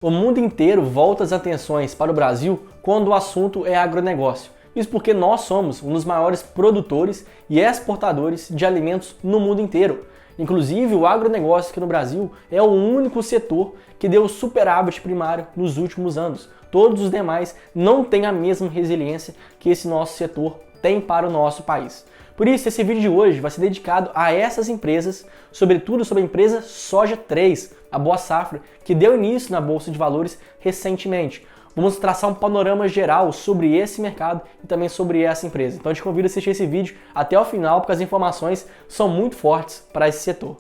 O mundo inteiro volta as atenções para o Brasil quando o assunto é agronegócio. Isso porque nós somos um dos maiores produtores e exportadores de alimentos no mundo inteiro. Inclusive, o agronegócio aqui no Brasil é o único setor que deu superávit primário nos últimos anos. Todos os demais não têm a mesma resiliência que esse nosso setor tem para o nosso país. Por isso, esse vídeo de hoje vai ser dedicado a essas empresas, sobretudo sobre a empresa Soja 3, a Boa Safra, que deu início na Bolsa de Valores recentemente. Vamos traçar um panorama geral sobre esse mercado e também sobre essa empresa. Então eu te convido a assistir esse vídeo até o final, porque as informações são muito fortes para esse setor.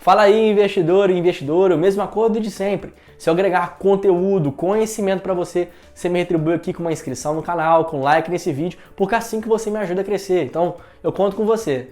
Fala aí, investidor e investidora, o mesmo acordo de sempre. Se eu agregar conteúdo, conhecimento para você, você me retribui aqui com uma inscrição no canal, com like nesse vídeo, porque é assim que você me ajuda a crescer. Então, eu conto com você.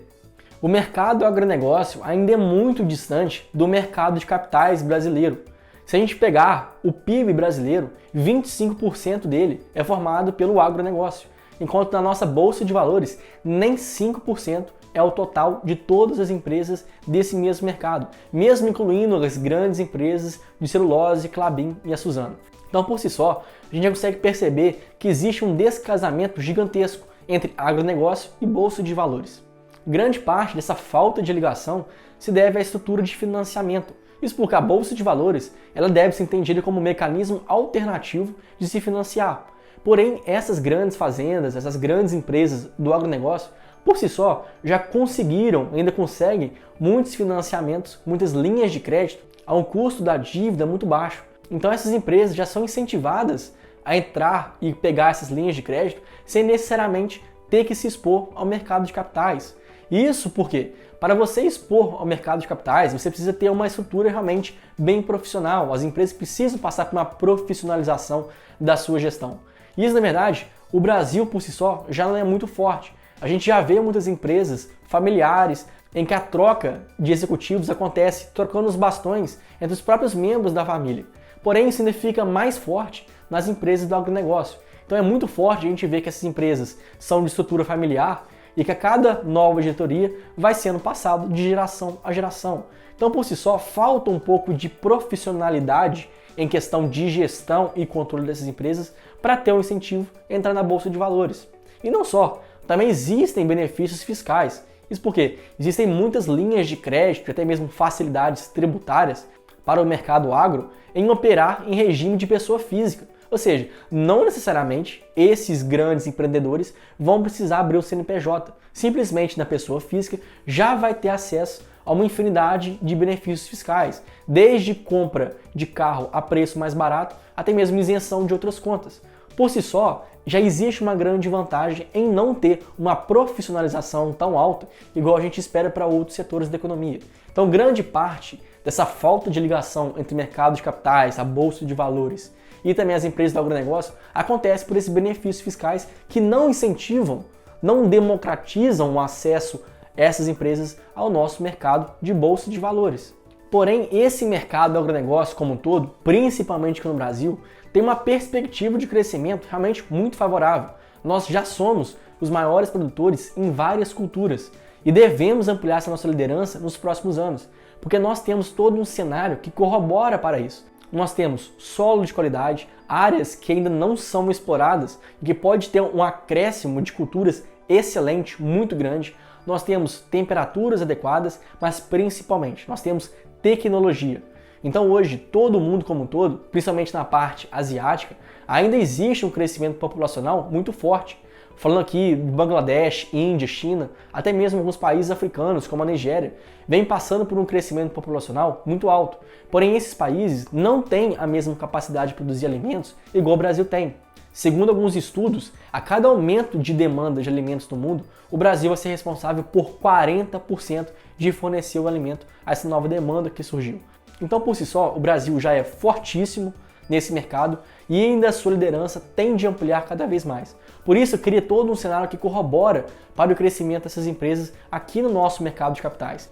O mercado agronegócio ainda é muito distante do mercado de capitais brasileiro. Se a gente pegar o PIB brasileiro, 25% dele é formado pelo agronegócio, enquanto na nossa Bolsa de Valores, nem 5% é o total de todas as empresas desse mesmo mercado, mesmo incluindo as grandes empresas de celulose, Klabin e a Suzano. Então, por si só, a gente já consegue perceber que existe um descasamento gigantesco entre agronegócio e Bolsa de Valores. Grande parte dessa falta de ligação se deve à estrutura de financiamento. Isso porque a Bolsa de Valores ela deve ser entendida como um mecanismo alternativo de se financiar. Porém, essas grandes fazendas, essas grandes empresas do agronegócio, por si só, já conseguiram, ainda conseguem, muitos financiamentos, muitas linhas de crédito a um custo da dívida muito baixo. Então essas empresas já são incentivadas a entrar e pegar essas linhas de crédito sem necessariamente ter que se expor ao mercado de capitais. Isso porque, para você expor ao mercado de capitais, você precisa ter uma estrutura realmente bem profissional. As empresas precisam passar por uma profissionalização da sua gestão. Isso, na verdade, o Brasil por si só já não é muito forte. A gente já vê muitas empresas familiares em que a troca de executivos acontece trocando os bastões entre os próprios membros da família. Porém, isso ainda fica mais forte nas empresas do agronegócio. Então é muito forte a gente ver que essas empresas são de estrutura familiar e que a cada nova diretoria vai sendo passado de geração a geração. Então, por si só, falta um pouco de profissionalidade em questão de gestão e controle dessas empresas para ter um incentivo a entrar na Bolsa de Valores. E não só, também existem benefícios fiscais. Isso porque existem muitas linhas de crédito e até mesmo facilidades tributárias para o mercado agro em operar em regime de pessoa física. Ou seja, não necessariamente esses grandes empreendedores vão precisar abrir o CNPJ. Simplesmente na pessoa física já vai ter acesso a uma infinidade de benefícios fiscais, desde compra de carro a preço mais barato até mesmo isenção de outras contas. Por si só, já existe uma grande vantagem em não ter uma profissionalização tão alta, igual a gente espera para outros setores da economia. Então, grande parte dessa falta de ligação entre mercado de capitais, a Bolsa de Valores e também as empresas do agronegócio acontece por esses benefícios fiscais que não incentivam, não democratizam o acesso a essas empresas ao nosso mercado de Bolsa de Valores. Porém, esse mercado do agronegócio como um todo, principalmente aqui no Brasil, tem uma perspectiva de crescimento realmente muito favorável. Nós já somos os maiores produtores em várias culturas e devemos ampliar essa nossa liderança nos próximos anos, porque nós temos todo um cenário que corrobora para isso. Nós temos solo de qualidade, áreas que ainda não são exploradas e que pode ter um acréscimo de culturas excelente, muito grande. Nós temos temperaturas adequadas, mas principalmente nós temos tecnologia. Então hoje, todo mundo como um todo, principalmente na parte asiática, ainda existe um crescimento populacional muito forte. Falando aqui de Bangladesh, Índia, China, até mesmo alguns países africanos, como a Nigéria, vem passando por um crescimento populacional muito alto. Porém, esses países não têm a mesma capacidade de produzir alimentos igual o Brasil tem. Segundo alguns estudos, a cada aumento de demanda de alimentos no mundo, o Brasil vai ser responsável por 40% de fornecer o alimento a essa nova demanda que surgiu. Então, por si só, o Brasil já é fortíssimo nesse mercado e ainda a sua liderança tende a ampliar cada vez mais. Por isso, cria todo um cenário que corrobora para o crescimento dessas empresas aqui no nosso mercado de capitais.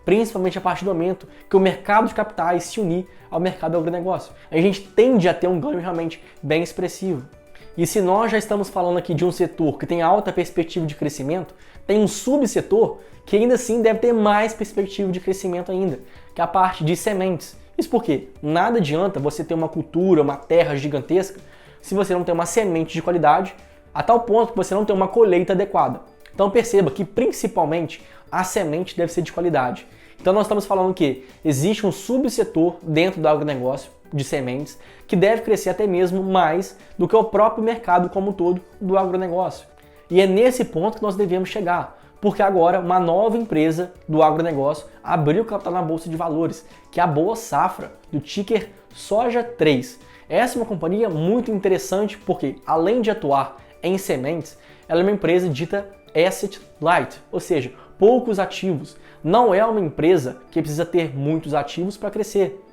Principalmente a partir do momento que o mercado de capitais se unir ao mercado do agronegócio. A gente tende a ter um ganho realmente bem expressivo. E se nós já estamos falando aqui de um setor que tem alta perspectiva de crescimento, tem um subsetor que ainda assim deve ter mais perspectiva de crescimento ainda, que é a parte de sementes. Isso porque nada adianta você ter uma cultura, uma terra gigantesca, se você não tem uma semente de qualidade, a tal ponto que você não tem uma colheita adequada. Então perceba que principalmente a semente deve ser de qualidade. Então nós estamos falando que existe um subsetor dentro do agronegócio de sementes que deve crescer até mesmo mais do que o próprio mercado como um todo do agronegócio. E é nesse ponto que nós devemos chegar, porque agora uma nova empresa do agronegócio abriu capital na Bolsa de Valores, que é a Boa Safra, do ticker Soja3. Essa é uma companhia muito interessante porque, além de atuar em sementes, ela é uma empresa dita Asset Light, ou seja, poucos ativos. Não é uma empresa que precisa ter muitos ativos para crescer.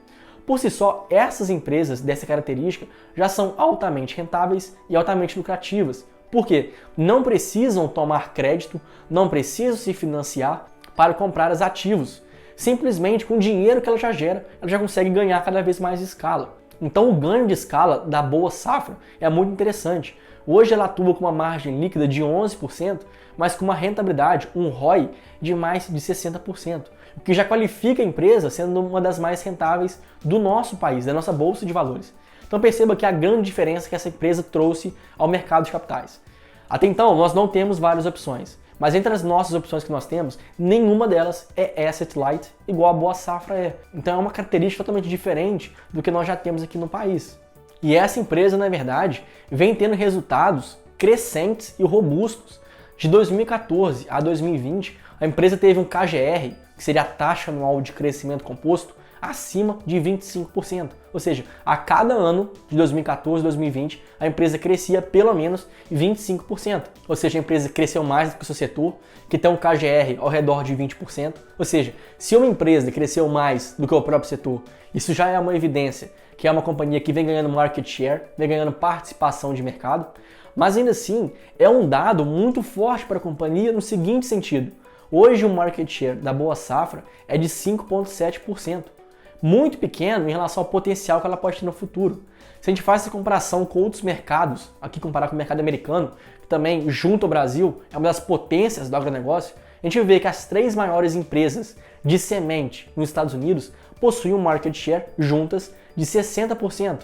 Por si só, essas empresas dessa característica já são altamente rentáveis e altamente lucrativas, porque não precisam tomar crédito, não precisam se financiar para comprar os ativos. Simplesmente com o dinheiro que ela já gera, ela já consegue ganhar cada vez mais escala. Então o ganho de escala da Boa Safra é muito interessante. Hoje ela atua com uma margem líquida de 11%, mas com uma rentabilidade, um ROI, de mais de 60%, o que já qualifica a empresa sendo uma das mais rentáveis do nosso país, da nossa Bolsa de Valores. Então perceba que a grande diferença que essa empresa trouxe ao mercado de capitais. Até então, nós não temos várias opções, mas entre as nossas opções que nós temos, nenhuma delas é Asset Light igual a Boa Safra é. Então é uma característica totalmente diferente do que nós já temos aqui no país. E essa empresa, na verdade, vem tendo resultados crescentes e robustos. De 2014 a 2020, a empresa teve um KGR, que seria a taxa anual de crescimento composto, acima de 25%. Ou seja, a cada ano de 2014 a 2020, a empresa crescia pelo menos 25%. Ou seja, a empresa cresceu mais do que o seu setor, que tem um KGR ao redor de 20%. Ou seja, se uma empresa cresceu mais do que o próprio setor, isso já é uma evidência que é uma companhia que vem ganhando market share, vem ganhando participação de mercado. Mas ainda assim, é um dado muito forte para a companhia no seguinte sentido. Hoje o market share da Boa Safra é de 5,7%. Muito pequeno em relação ao potencial que ela pode ter no futuro. Se a gente faz essa comparação com outros mercados, aqui comparar com o mercado americano, que também, junto ao Brasil, é uma das potências do agronegócio, a gente vê que as 3 maiores empresas de semente nos Estados Unidos possuem um market share juntas de 60%,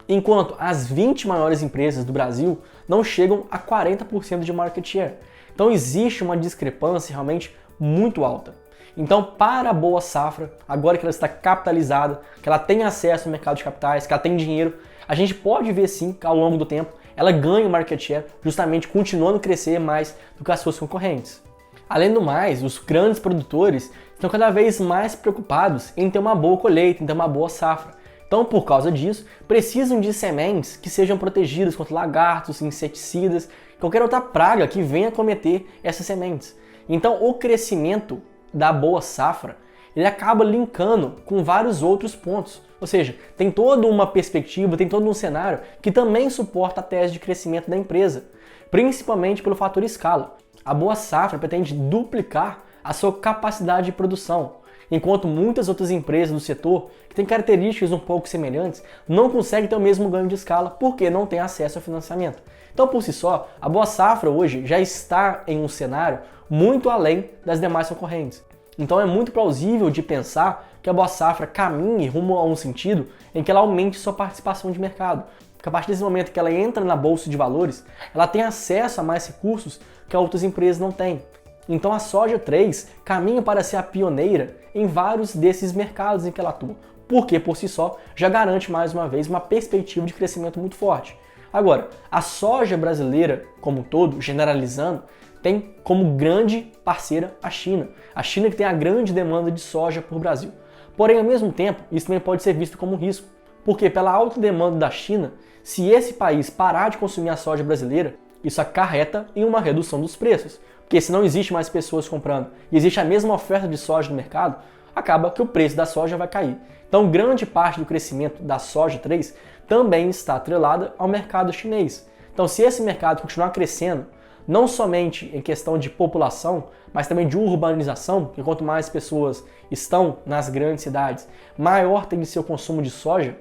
enquanto as 20 maiores empresas do Brasil não chegam a 40% de market share. Então existe uma discrepância realmente muito alta. Então, para a Boa Safra, agora que ela está capitalizada, que ela tem acesso ao mercado de capitais, que ela tem dinheiro, a gente pode ver sim que ao longo do tempo ela ganha o market share, justamente continuando a crescer mais do que as suas concorrentes. Além do mais, os grandes produtores estão cada vez mais preocupados em ter uma boa colheita, em ter uma boa safra. Então, por causa disso, precisam de sementes que sejam protegidas contra lagartos, inseticidas, qualquer outra praga que venha cometer essas sementes. Então, o crescimento da Boa Safra, ele acaba linkando com vários outros pontos. Ou seja, tem toda uma perspectiva, tem todo um cenário que também suporta a tese de crescimento da empresa, principalmente pelo fator escala. A Boa Safra pretende duplicar a sua capacidade de produção, enquanto muitas outras empresas do setor, que têm características um pouco semelhantes, não conseguem ter o mesmo ganho de escala porque não têm acesso ao financiamento. Então, por si só, a Boa Safra hoje já está em um cenário muito além das demais concorrentes. Então é muito plausível de pensar que a Boa Safra caminhe rumo a um sentido em que ela aumente sua participação de mercado. Porque a partir desse momento que ela entra na Bolsa de Valores, ela tem acesso a mais recursos que outras empresas não têm. Então a Soja3 caminha para ser a pioneira em vários desses mercados em que ela atua, porque por si só já garante mais uma vez uma perspectiva de crescimento muito forte. Agora, a soja brasileira como um todo, generalizando, tem como grande parceira a China. A China que tem a grande demanda de soja por Brasil. Porém, ao mesmo tempo, isso também pode ser visto como um risco, porque pela alta demanda da China, se esse país parar de consumir a soja brasileira, isso acarreta em uma redução dos preços. Porque se não existe mais pessoas comprando e existe a mesma oferta de soja no mercado, acaba que o preço da soja vai cair. Então, grande parte do crescimento da Soja3 também está atrelada ao mercado chinês. Então, se esse mercado continuar crescendo, não somente em questão de população, mas também de urbanização, que quanto mais pessoas estão nas grandes cidades, maior tem de ser o consumo de soja,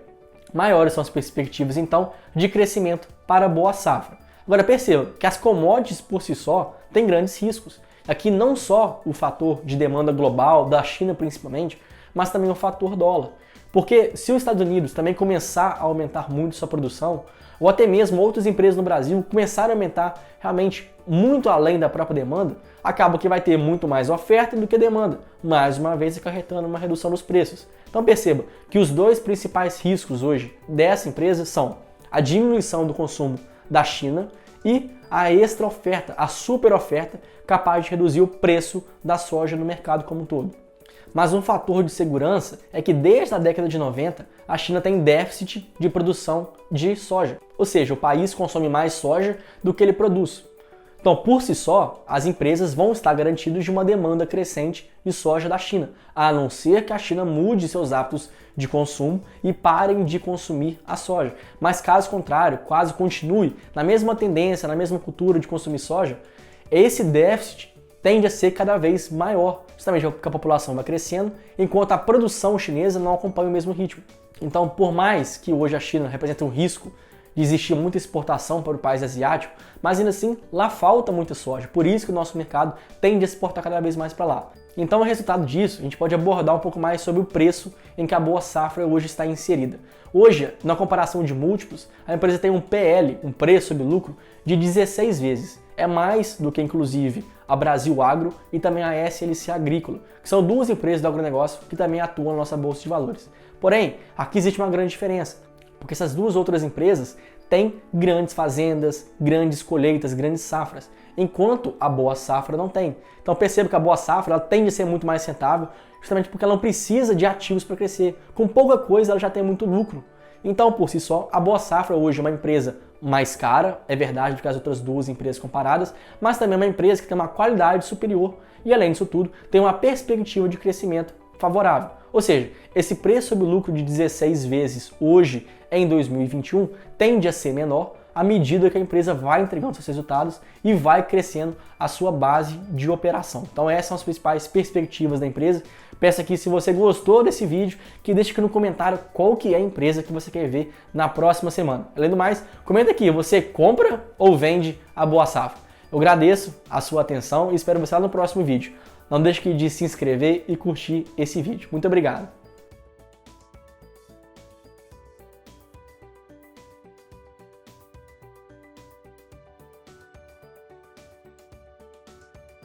maiores são as perspectivas, então, de crescimento para a boa safra. Agora perceba que as commodities por si só têm grandes riscos. Aqui não só o fator de demanda global, da China principalmente, mas também o fator dólar. Porque se os Estados Unidos também começar a aumentar muito sua produção, ou até mesmo outras empresas no Brasil começarem a aumentar realmente muito além da própria demanda, acaba que vai ter muito mais oferta do que demanda, mais uma vez acarretando uma redução dos preços. Então perceba que os dois principais riscos hoje dessa empresa são a diminuição do consumo da China e a extra oferta, a super oferta, capaz de reduzir o preço da soja no mercado como um todo. Mas um fator de segurança é que desde a década de 90, a China tem déficit de produção de soja. Ou seja, o país consome mais soja do que ele produz. Então, por si só, as empresas vão estar garantidas de uma demanda crescente de soja da China, a não ser que a China mude seus hábitos de consumo e parem de consumir a soja. Mas caso contrário, caso continue na mesma tendência, na mesma cultura de consumir soja, esse déficit tende a ser cada vez maior, justamente porque a população vai crescendo, enquanto a produção chinesa não acompanha o mesmo ritmo. Então, por mais que hoje a China represente um risco de existir muita exportação para o país asiático, mas ainda assim lá falta muita soja, por isso que o nosso mercado tende a exportar cada vez mais para lá. Então, o resultado disso, a gente pode abordar um pouco mais sobre o preço em que a boa safra hoje está inserida. Hoje, na comparação de múltiplos, a empresa tem um PL, um preço sobre lucro, de 16 vezes. É mais do que, inclusive, a Brasil Agro e também a SLC Agrícola, que são duas empresas do agronegócio que também atuam na nossa bolsa de valores. Porém, aqui existe uma grande diferença, porque essas duas outras empresas têm grandes fazendas, grandes colheitas, grandes safras, enquanto a boa safra não tem. Então perceba que a boa safra ela tende a ser muito mais rentável, justamente porque ela não precisa de ativos para crescer. Com pouca coisa ela já tem muito lucro. Então, por si só, a boa safra hoje é uma empresa mais cara, é verdade, do que as outras duas empresas comparadas, mas também é uma empresa que tem uma qualidade superior e, além disso tudo, tem uma perspectiva de crescimento favorável. Ou seja, esse preço sobre lucro de 16 vezes hoje, em 2021, tende a ser menor à medida que a empresa vai entregando seus resultados e vai crescendo a sua base de operação. Então essas são as principais perspectivas da empresa. Peço aqui, se você gostou desse vídeo, que deixe aqui no comentário qual que é a empresa que você quer ver na próxima semana. Além do mais, comenta aqui, você compra ou vende a boa safra? Eu agradeço a sua atenção e espero você lá no próximo vídeo. Não deixe de se inscrever e curtir esse vídeo. Muito obrigado!